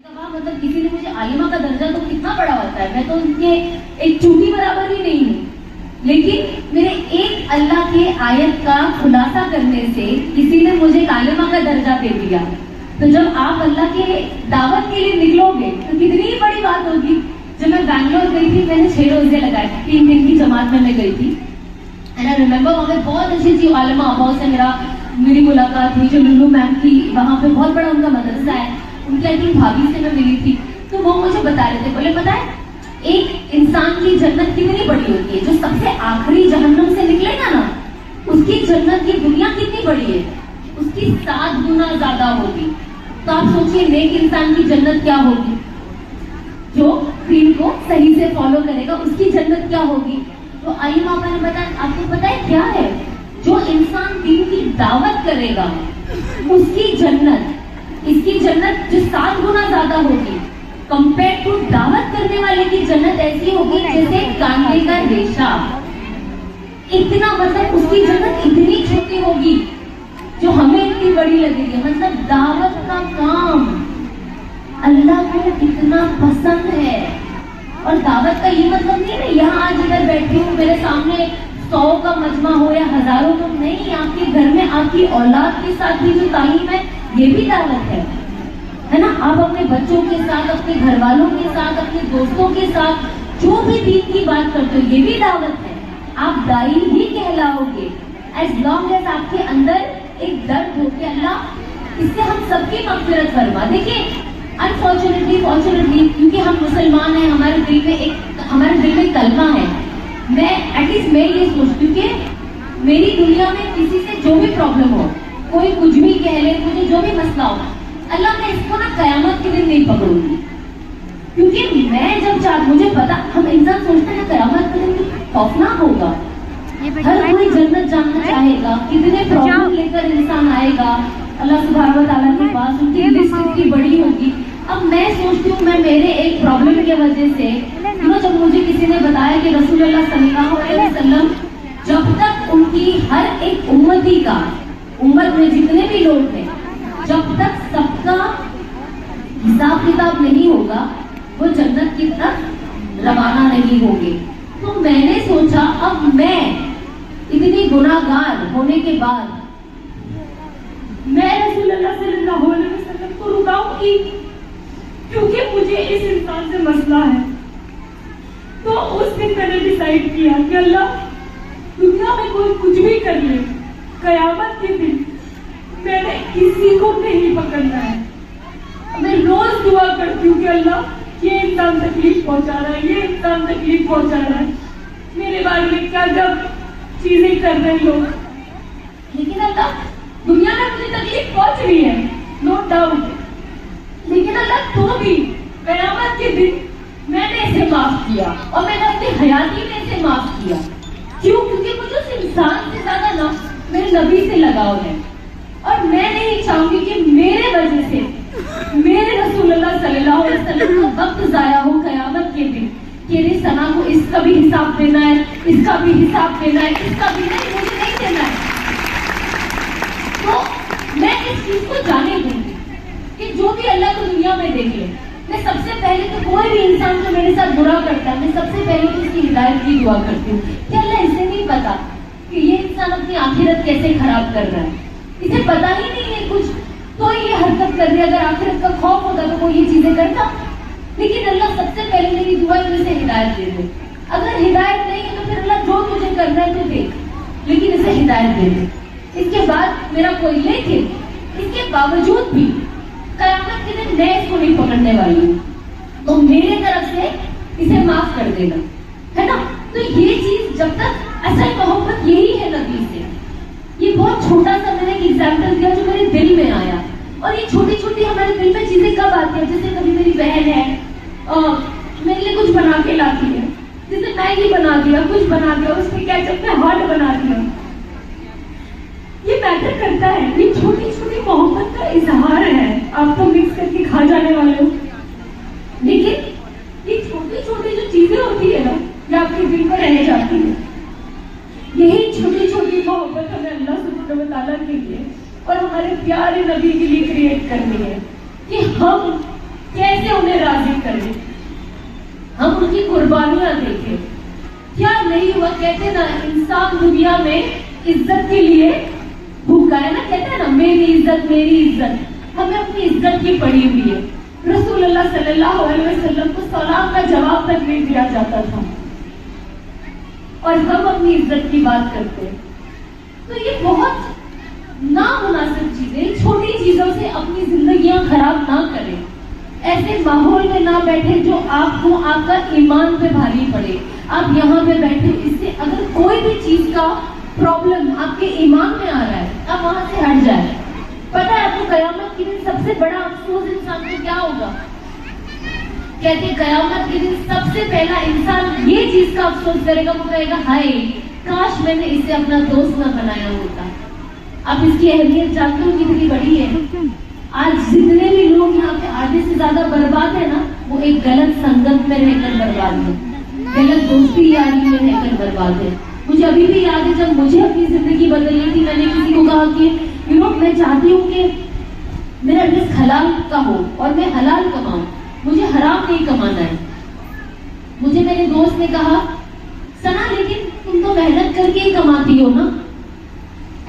मतलब किसी ने मुझे आलिमा का दर्जा तो कितना बड़ा होता है, मैं तो उनके एक चूटी बराबर ही नहीं हूँ, लेकिन मेरे एक अल्लाह के आयत का खुलासा करने से किसी ने मुझे आलिमा का दर्जा दे दिया। तो जब आप अल्लाह के दावत के लिए निकलोगे तो कितनी बड़ी बात होगी। जब मैं बैंगलोर गई थी, मैंने 6 रोजे लगाए, 3 दिन की जमात में मैं गई थी। एंड आई रिमेम्बर वहाँ पे बहुत अच्छी आलिमा अबाव से मेरी मुलाकात हुई, जो लुल्लू मैम की, वहाँ पे बहुत बड़ा उनका मदरसा है, उनकी आई थिंक भाभी से मैं मिली थी। तो वो मुझे बता रहे थे, बोले पता है एक इंसान की जन्नत कितनी बड़ी होती है, जो सबसे आखिरी जहन्नम से निकलेगा ना, उसकी जन्नत की दुनिया कितनी बड़ी है, उसकी 7 गुना ज्यादा होगी। तो आप सोचिए नेक इंसान की जन्नत क्या होगी, जो दीन को सही से फॉलो करेगा उसकी जन्नत क्या होगी। तो आलिमा आपा ने बताया, आपको पता है क्या है, जो इंसान दीन की दावत करेगा उसकी जन्नत, इसकी जन्नत जो 7 गुना ज्यादा होगी कंपेयर टू दावत करने वाले की जन्नत ऐसी होगी जैसे कांटे का रेशा। इतना मतलब उसकी जन्नत इतनी छोटी होगी जो हमें इतनी बड़ी लगेगी। मतलब दावत का काम अल्लाह को इतना पसंद है। और दावत का ये मतलब नहीं है यहाँ आज इधर बैठी हूँ मेरे सामने 100 का मजमा हो या हजारों का, नहीं, आपके घर में आपकी औलाद के साथ भी जो तालीम है ये भी दावत है ना। आप अपने बच्चों के साथ, अपने घर वालों के साथ, अपने दोस्तों के साथ जो भी दीन की बात करते हो ये भी दावत है। आप दाई ही कहलाओगे एज लॉन्ग एज आपके अंदर एक दर्द हो कि अल्लाह इससे हम सबकी मग़फ़िरत फरमा। देखिए अनफॉर्चुनेटली फॉर्चुनेटली क्योंकि हम मुसलमान हैं, हमारे दिल में कलमा है। मैं एटलीस्ट मैं ये सोचती हूँ कि मेरी दुनिया में किसी से जो भी प्रॉब्लम हो, कोई कुछ भी कह ले, मुझे जो भी मसला हो, अल्लाह मैं इसको ना कयामत के दिन नहीं पकड़ूंगी। क्योंकि मैं जब चाह, मुझे पता, हम इंसान सोचते हैं कयामत के दिन खौफनाक होगा, हर कोई जन्नत जानना चाहेगा, कितने प्रॉब्लम लेकर इंसान आएगा अल्लाह सुब्हानहू व तआला के पास, उनकी लिस्ट कितनी बड़ी होगी। अब मैं सोचती हूँ मैं मेरे एक प्रॉब्लम की वजह से, जब मुझे किसी ने बताया कि रसूलुल्लाह सल्लल्लाहु अलैहि वसल्लम जब तक उनकी हर एक उम्मती का, उम्मत में जितने भी लोग हैं, जब तक सबका हिसाब किताब नहीं होगा वो जन्नत की तरफ रवाना नहीं होंगे। तो मैंने सोचा अब मैं इतनी गुनाहगार होने के बाद मैं रसूलुल्लाह सल्लल्लाहु अलैहि वसल्लम को रुकाऊंगी, क्योंकि मुझे इस इंसान से मसला है। तो उस दिन मैंने डिसाइड किया कि अल्लाह दुनिया में कोई कुछ भी कर ले, कयामत के दिन मैंने किसी को नहीं पकड़ना है। मैं रोज दुआ करती हूँ कि अल्लाह ये इंसान तकलीफ पहुंचा रहा है, ये इंसान तकलीफ पहुंचा रहा है, मेरे बारे में क्या जब चीजें कर रहे लोग, लेकिन अल्लाह दुनिया में मुझे तकलीफ पहुंच रही है, नो डाउट, लेकिन अल्लाह तो भी कयामत के दिन मैंने इसे माफ किया और मैंने अपनी हयाती में इसे माफ किया। क्यों? क्योंकि मुझे उस इंसान से ज्यादा ना मेरे नबी से लगाव है और मैं नहीं चाहूंगी कि मेरे वजह से मेरे रसूलुल्लाह सल्लल्लाहु अलैहि वसल्लम का वक्त जाया हो कयामत के दिन कि रे सना को इसका भी हिसाब देना है, इसका भी हिसाब देना है, इसका भी नहीं, मुझे नहीं देना है। तो मैं इस चीज को जाने दूंगी कि जो भी अल्लाह को दुनिया में देख ले, मैं सबसे पहले तो कोई भी इंसान जो मेरे साथ बुरा करता है, मैं सबसे पहले तो इसकी हिदायत की दुआ करती हूँ कि अल्लाह इसे नहीं पता कि ये इंसान अपनी आखिरत कैसे खराब कर रहा है, इसे पता ही नहीं है कुछ, तो ये हरकत कर रही है। अगर आखिरत का खौफ होता तो वो ये चीजें करता, लेकिन अल्लाह सबसे पहले मेरी दुआ है इसे हिदायत दे दे। अगर हिदायत नहीं है तो फिर अल्लाह जो तुझे करना है तो देख, लेकिन इसे हिदायत दे दे। इसके बाद मेरा कोई, लेकिन इसके बावजूद भी कयामत के दिन मैं इसको नहीं पकड़ने वाली हूँ, तो मेरे तरफ से इसे माफ कर देना, है ना। तो ये चीज जब तक असल मोहब्बत यही है नबी से, ये बहुत छोटा सा मैंने एक एग्जाम्पल दिया जो मेरे दिल में आया। और ये छोटी छोटी हमारे दिल में चीजें कब आती है, जैसे कभी मेरी बहन है मेरे लिए कुछ बना के लाती है, जैसे मैगी बना दिया, कुछ बना दिया, उसमें केचप में हार्ट बना दिया, ये मैटर करता है। ये छोटी छोटी मोहब्बत का इजहार है, आप तो मिक्स करके खा जाने वाले हो, लेकिन ये छोटी छोटी जो चीजें होती है ना, ये आपके दिल में रह जाती है। यही छोटी छोटी मोहब्बत हमें अल्लाह सुब्हानहू व तआला के लिए और हमारे प्यारे नबी के लिए क्रिएट करनी है कि हम कैसे उन्हें राजी करें, हम उनकी कुर्बानियां देखें। क्या नहीं हुआ, कहते ना इंसान दुनिया में इज्जत के लिए भूखा है ना, कहते हैं ना मेरी इज्जत, हमें अपनी इज्जत की पड़ी हुई है। रसूलुल्लाह सल्लल्लाहु अलैहि वसल्लम को सलाम का जवाब तक नहीं दिया जाता था और हम अपनी इज्जत की बात करते हैं। तो ये बहुत नामुनासिब चीजें, छोटी चीजों से अपनी जिंदगियां खराब ना करें, ऐसे माहौल में ना बैठे जो आपको आपका ईमान पे भारी पड़े। आप यहाँ पे बैठे, इससे अगर कोई भी चीज का प्रॉब्लम आपके ईमान में आ रहा है, आप वहां से हट जाए। पता है आपको कयामत के दिन सबसे बड़ा अफसोस इंसान को क्या होगा? कहते कयामत के दिन सबसे पहला इंसान ये चीज का अफसोस करेगा, वो कहेगा हाय काश मैंने इसे अपना दोस्त न बनाया होता। आप इसकी अहमियत जानते हो कितनी बड़ी है। आज जितने भी लोग यहाँ पे आधे से ज्यादा बर्बाद है ना, वो एक गलत संगत में रहकर बर्बाद है, गलत दोस्ती यारी में रहकर बर्बाद है। मुझे अभी भी याद है जब मुझे अपनी जिंदगी बदलनी थी, मैंने किसी को कहा कि मैं चाहती हूँ कि मेरा रिस्क हलाल का हो और मैं हलाल कमाऊं, मुझे हराम नहीं कमाना है। मुझे मेरे दोस्त ने कहा सना लेकिन तुम तो मेहनत करके ही कमाती हो ना,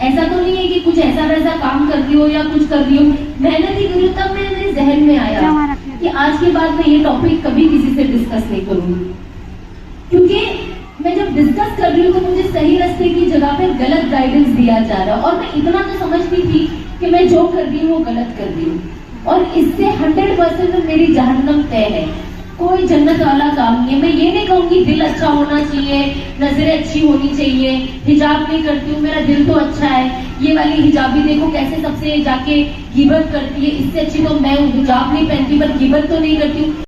ऐसा तो नहीं है कि कुछ ऐसा वैसा काम कर रही हो या कुछ कर रही हो, मेहनत ही करो। तब मेरे जहन में आया कि आज के बाद मैं ये टॉपिक कभी किसी से डिस्कस नहीं करूंगी, क्योंकि मैं जब डिस्कस कर रही हूँ तो मुझे सही रास्ते की जगह पे गलत गाइडेंस दिया जा रहा है और मैं इतना तो समझती थी कि मैं जो कर रही हूँ वो गलत कर रही हूँ और इससे 100% मेरी जहन्नम तय है। कोई जन्नत वाला काम नहीं है। मैं ये नहीं कहूंगी दिल अच्छा होना चाहिए, नजरें अच्छी होनी चाहिए, हिजाब नहीं करती हूँ मेरा दिल तो अच्छा है, ये वाली हिजाबी देखो कैसे सबसे जाके गिबत करती है, इससे अच्छी तो मैं हूँ, हिजाब नहीं पहनती पर गिबत तो नहीं करती हूँ।